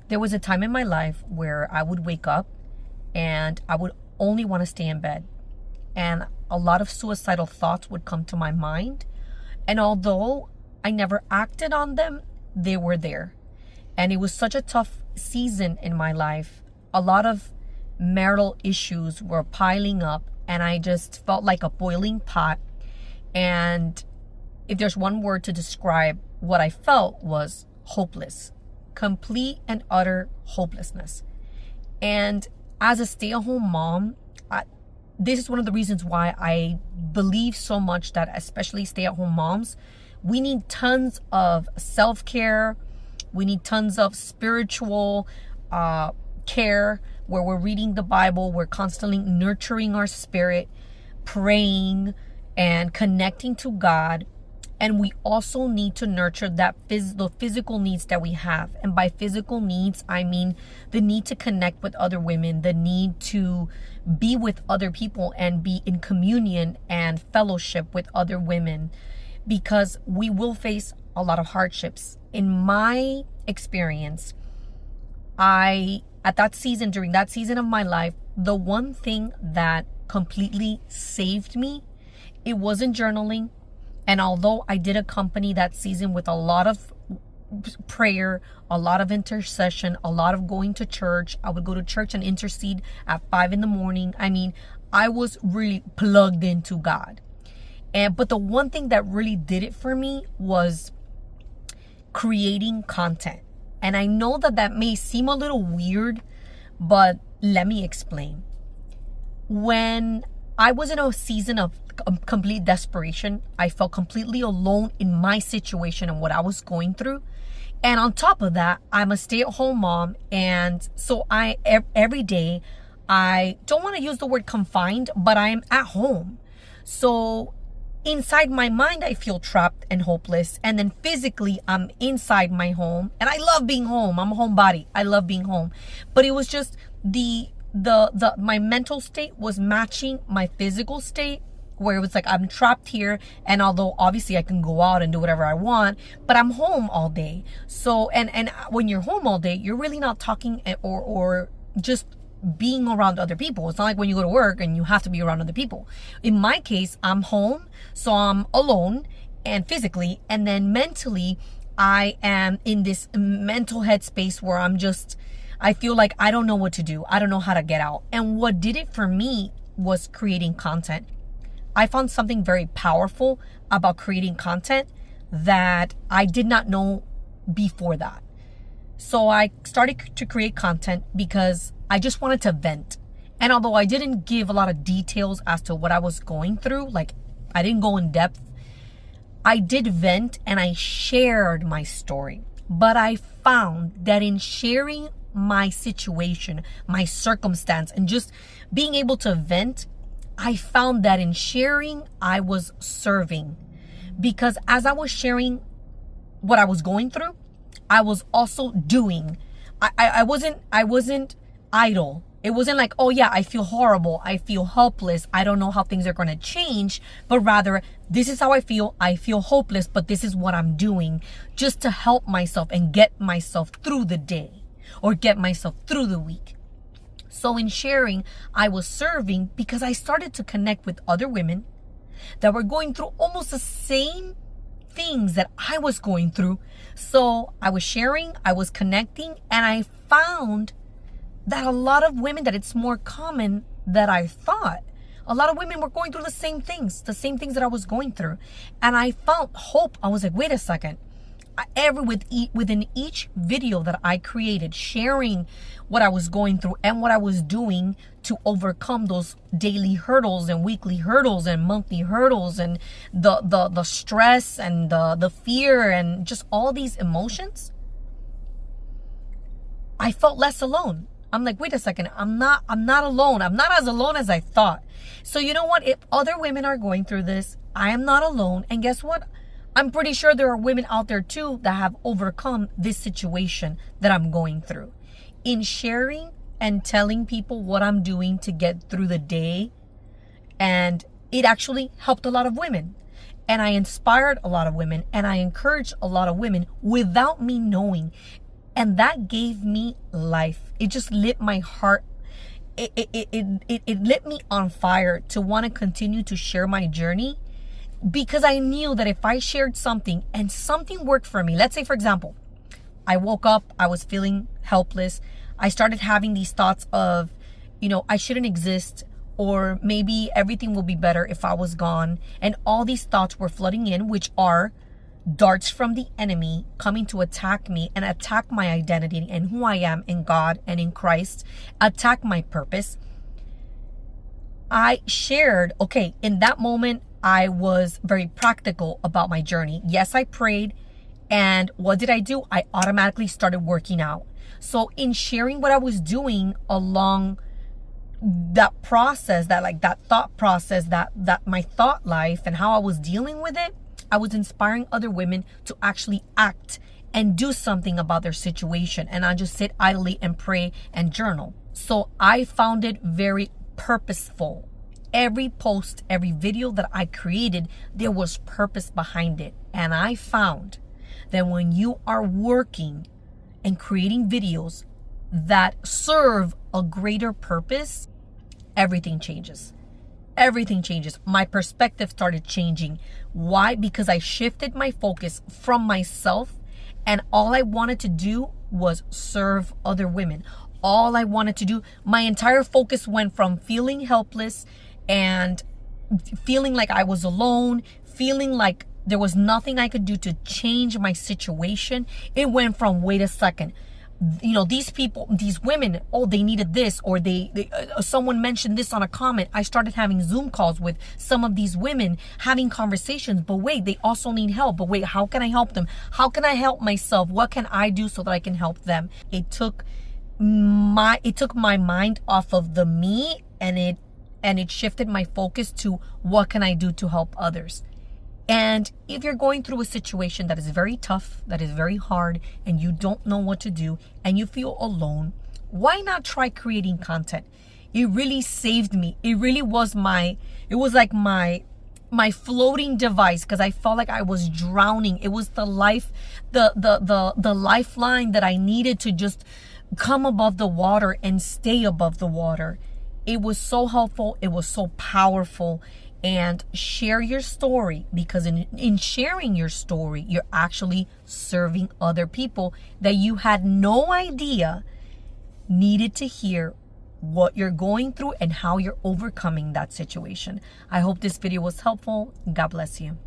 There was a time in my life where I would wake up and I would only want to stay in bed. And a lot of suicidal thoughts would come to my mind. And although I never acted on them, they were there. And it was such a tough season in my life. A lot of marital issues were piling up, and I just felt like a boiling pot. And if there's one word to describe what I felt, was hopeless. Complete and utter hopelessness. And as a stay-at-home mom, this is one of the reasons why I believe so much that especially stay-at-home moms, we need tons of self-care. We need tons of spiritual care where we're reading the Bible. We're constantly nurturing our spirit, praying and connecting to God. And we also need to nurture the physical needs that we have. And by physical needs, I mean the need to connect with other women, the need to be with other people and be in communion and fellowship with other women, because we will face a lot of hardships. In my experience, during that season of my life, the one thing that completely saved me, it wasn't journaling. And although I did accompany that season with a lot of prayer, a lot of intercession, a lot of going to church, I would go to church and intercede at 5 a.m. I mean, I was really plugged into God. But the one thing that really did it for me was creating content. And I know that may seem a little weird, but let me explain. When I was in a season of complete desperation, I felt completely alone in my situation and what I was going through. And on top of that, I'm a stay-at-home mom. And so every day, I don't want to use the word confined, but I'm at home. So inside my mind, I feel trapped and hopeless. And then physically, I'm inside my home. And I love being home. I'm a homebody. I love being home. But it was just my mental state was matching my physical state, where it was like I'm trapped here. And although obviously I can go out and do whatever I want, but I'm home all day. So and when you're home all day, you're really not talking or just being around other people. It's not like when you go to work and you have to be around other people. In my case, I'm home, so I'm alone and physically, and then mentally I am in this mental headspace where I feel like I don't know what to do. I don't know how to get out. And what did it for me was creating content. I found something very powerful about creating content that I did not know before that. So I started to create content because I just wanted to vent. And although I didn't give a lot of details as to what I was going through, like I didn't go in depth, I did vent and I shared my story. But I found that in sharing my situation, my circumstance, and just being able to vent, I found that in sharing, I was serving. Because as I was sharing what I was going through, I was also doing. I wasn't idle. It wasn't like, oh yeah, I feel horrible. I feel helpless. I don't know how things are going to change. But rather, this is how I feel. I feel hopeless, but this is what I'm doing just to help myself and get myself through the day or get myself through the week. So in sharing, I was serving because I started to connect with other women that were going through almost the same things that I was going through. So I was sharing, I was connecting, and I found that a lot of women, that it's more common than I thought. A lot of women were going through the same things that I was going through. And I found hope. I was like, wait a second. Within each video that I created, sharing what I was going through and what I was doing to overcome those daily hurdles and weekly hurdles and monthly hurdles and the stress and the fear and just all these emotions, I felt less alone. I'm like, wait a second, I'm not alone. I'm not as alone as I thought. So you know what? If other women are going through this, I am not alone. And guess what? I'm pretty sure there are women out there too that have overcome this situation that I'm going through. In sharing and telling people what I'm doing to get through the day, and it actually helped a lot of women. And I inspired a lot of women, and I encouraged a lot of women without me knowing. And that gave me life. It just lit my heart. It lit me on fire to want to continue to share my journey, because I knew that if I shared something and something worked for me, let's say, for example, I woke up, I was feeling helpless. I started having these thoughts of, I shouldn't exist, or maybe everything will be better if I was gone. And all these thoughts were flooding in, which are darts from the enemy coming to attack me and attack my identity and who I am in God and in Christ, attack my purpose. I shared, okay, in that moment, I was very practical about my journey. Yes, I prayed. And what did I do? I automatically started working out. So in sharing what I was doing along that process, that thought process, that my thought life and how I was dealing with it, I was inspiring other women to actually act and do something about their situation, and not just sit idly and pray and journal. So I found it very purposeful. Every post, every video that I created, there was purpose behind it. And I found that when you are working and creating videos that serve a greater purpose, everything changes. Everything changes. My perspective started changing. Why? Because I shifted my focus from myself, and all I wanted to do was serve other women. All I wanted to do, my entire focus went from feeling helpless and feeling like I was alone, feeling like there was nothing I could do to change my situation. It went from, wait a second, these people, these women, oh, they needed this, or someone mentioned this on a comment. I started having Zoom calls with some of these women, having conversations. But wait, they also need help. But wait, how can I help them? How can I help myself? What can I do so that I can help them? It took my mind off of the me, and it shifted my focus to what can I do to help others. And if you're going through a situation that is very tough, that is very hard, and you don't know what to do, and you feel alone, why not try creating content? It really saved me. It really was my floating device, because I felt like I was drowning. It was the lifeline that I needed to just come above the water and stay above the water. It was so helpful. It was so powerful. And share your story, because in sharing your story, you're actually serving other people that you had no idea needed to hear what you're going through and how you're overcoming that situation. I hope this video was helpful. God bless you.